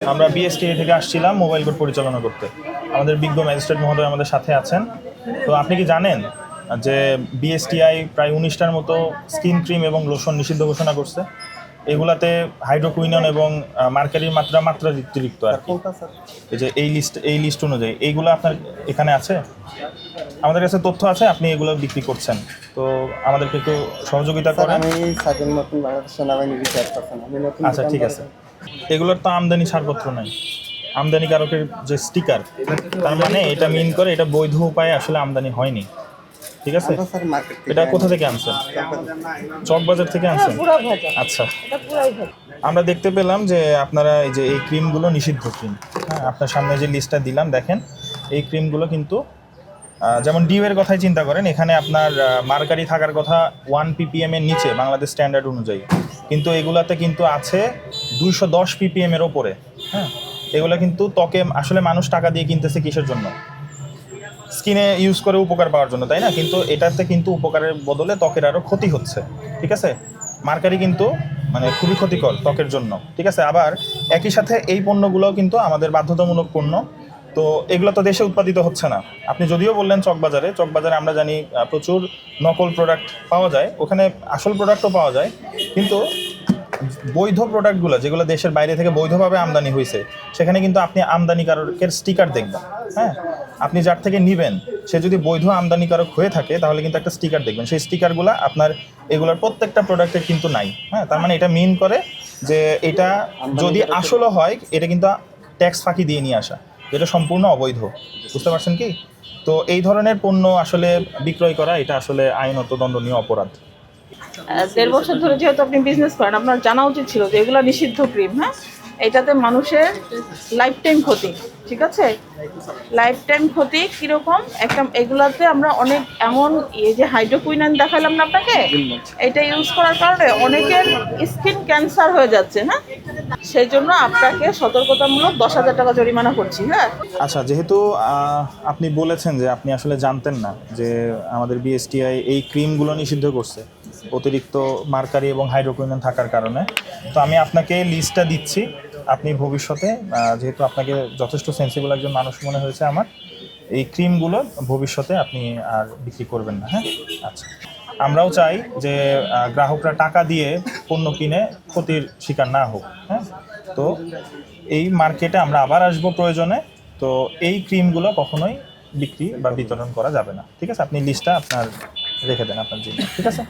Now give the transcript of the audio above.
আমরা বিএসটিআই থেকে আসছিলাম মোবাইল কোর্ট পরিচালনা করতে। আমাদের বিজ্ঞ ম্যাজিস্ট্রেট মহোদয় আমাদের সাথে আছেন। তো আপনি কি জানেন যে বিএসটিআই প্রায় 19টার মতো স্কিন ক্রিম এবং লোশন নিষিদ্ধ ঘোষণা করছে? এগুলাতে হাইড্রোকুইনন এবং মার্কারির মাত্রা অতিরিক্ত আর কি। এই যে এই লিস্ট অনুযায়ী এইগুলো আপনার এখানে আছে, আমাদের কাছে তথ্য আছে, আপনি এগুলো বিক্রি করছেন। তো আমাদেরকে একটু সহযোগিতা করেন। আমি সাজেন নতুন বাংলাদেশ সেনাবাহিনী রিসার্চ পারসন। আমি নতুন আচ্ছা ঠিক আছে। এগুলোর তো আমদানি ছাড়পত্র নাই, আমদানিকারকের যে স্টিকার, তার মানে এটা মিন করে এটা বৈধ উপায়ে আসলে আমদানি হয়নি। ঠিক আছে, স্যার মার্কেট এটা কোথা থেকে আনছেন? চকবাজার থেকে আনছেন? আচ্ছা, আমরা দেখতে পেলাম যে আপনারা এই যে এই ক্রিমগুলো নিষিদ্ধ ক্রিম। হ্যাঁ, আপনার সামনে যে লিস্টটা দিলাম দেখেন, এই ক্রিমগুলো কিন্তু যেমন ডিউয়ের কথাই চিন্তা করেন, এখানে আপনার মার্কারি থাকার কথা 1 ppm এর নিচে বাংলাদেশ স্ট্যান্ডার্ড অনুযায়ী, কিন্তু এগুলাতে কিন্তু আছে 210 ppm এর ওপরে। হ্যাঁ, এগুলো কিন্তু ত্বকে আসলে মানুষ টাকা দিয়ে কিনতেছে কিসের জন্য? স্কিনে ইউজ করে উপকার পাওয়ার জন্য, তাই না? কিন্তু এটাতে কিন্তু উপকারের বদলে ত্বকের আরও ক্ষতি হচ্ছে। ঠিক আছে, মার্কারি কিন্তু মানে খুবই ক্ষতিকর ত্বকের জন্য। ঠিক আছে, আবার একই সাথে এই পণ্যগুলোও কিন্তু আমাদের বাধ্যতামূলক পণ্য। তো এগুলো তো দেশে উৎপাদিত হচ্ছে না। আপনি যদিও বললেন চকবাজারে আমরা জানি প্রচুর নকল প্রোডাক্ট পাওয়া যায়, ওখানে আসল প্রোডাক্টও পাওয়া যায়, কিন্তু বৈধ প্রোডাক্টগুলো যেগুলো দেশের বাইরে থেকে বৈধভাবে আমদানি হয়েছে, সেখানে কিন্তু আপনি আমদানিকারকের স্টিকার দেখবেন। হ্যাঁ, আপনি যার থেকে নেবেন সে যদি বৈধ আমদানিকারক হয়ে থাকে তাহলে কিন্তু একটা স্টিকার দেখবেন, সেই স্টিকারগুলো আপনার এগুলোর প্রত্যেকটা প্রোডাক্টের কিন্তু নাই। হ্যাঁ, তার মানে এটা মিন করে যে এটা যদি আসলে হয়, এটা কিন্তু ট্যাক্স ফাঁকি দিয়ে নিয়ে আসা, যেটা সম্পূর্ণ অবৈধ। বুঝতে পারছেন কি? তো এই ধরনের পণ্য আসলে বিক্রয় করা এটা আসলে আইনত দণ্ডনীয় অপরাধ। 1.5 বছর ধরে যেহেতু আপনি বিজনেস করেন, আপনার জানা উচিত ছিল যে এগুলো নিষিদ্ধ ক্রিম। হ্যাঁ, এটাতে মানুষের লাইফ টাইম ক্ষতি। ঠিক আছে, লাইফ টাইম ক্ষতি কীরকম একটা, এগুলাতে আমরা অনেক এমন এই যে হাইড্রোকুইনন দেখালাম না আপনাকে, এটা ইউজ করার কারণে অনেকের স্কিন ক্যান্সার হয়ে যাচ্ছে। হ্যাঁ, সেই জন্য আপনাকে সতর্কতামূলক 10,000 টাকা জরিমানা করছি। হ্যাঁ, আচ্ছা, যেহেতু আপনি বলেছেন যে আপনি আসলে জানতেন না যে আমাদের বিএসটিআই এই ক্রিমগুলো নিষিদ্ধ করছে অতিরিক্ত মার্কারি এবং হাইড্রোকুইনন থাকার কারণে, তো আমি আপনাকে লিস্টটা দিচ্ছি। আপনি ভবিষ্যতে, যেহেতু আপনাকে যথেষ্ট সেন্সিবল একজন মানুষ মনে হয়েছে আমার, এই ক্রিমগুলো ভবিষ্যতে আপনি আর বিক্রি করবেন না। হ্যাঁ, আচ্ছা। আমরাও চাই যে গ্রাহকরা টাকা দিয়ে পণ্য কিনে ক্ষতির শিকার না হোক। হ্যাঁ, তো এই মার্কেটে আমরা আবার আসবো প্রয়োজনে। তো এই ক্রিমগুলো কখনোই বিক্রি বা বিতরণ করা যাবে না। ঠিক আছে, আপনি লিস্টটা আপনার রেখে দেন আপনার জন্য। ঠিক আছে।